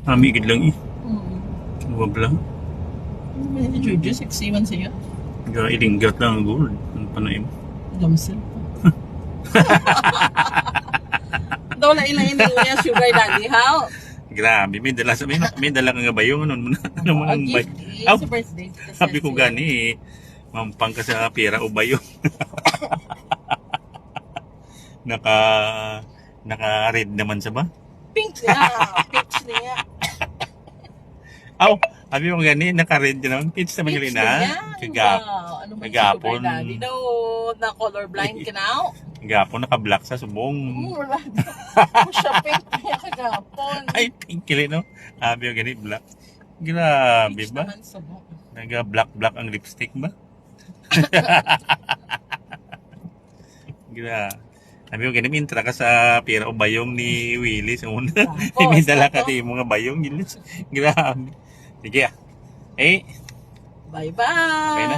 Hamigid lang eh. Hmm. Huwag lang. May Jojo, sexy man siya. Ilinggat lang ang gold. Ano pa na yun? Gamsel pa. Daw na ina-ining niya, sugar daddy, how? Grabe, may dala kang gabayong. Ano mo na? Ano mo nang bay? Aw! Sa birthday. Sabi ko gani eh. Mampang ka sa pera o bayong. Naka-red naman sa ba? Pink niya. Peach niya. Aw! Sabi mo gani, naka-red naman. Peach naman yun na. Ano ba yung Kagapon. sugar daddy daw? Na colorblind ka na? Gapon, naka-black sa subong. Wala daw. Siya pink niya kagapon. Ay, pink kili no? Sabi mo gani, black. Grabe Peach ba? naman sa mo. Naga-black ang lipstick ba? Grabe. Sabi ko, ganun, intra ka sa pira o bayong ni Willie sa una. May dala ka di mga bayong. Grabe. Sige ah. Eh. Bye-bye. Okay na.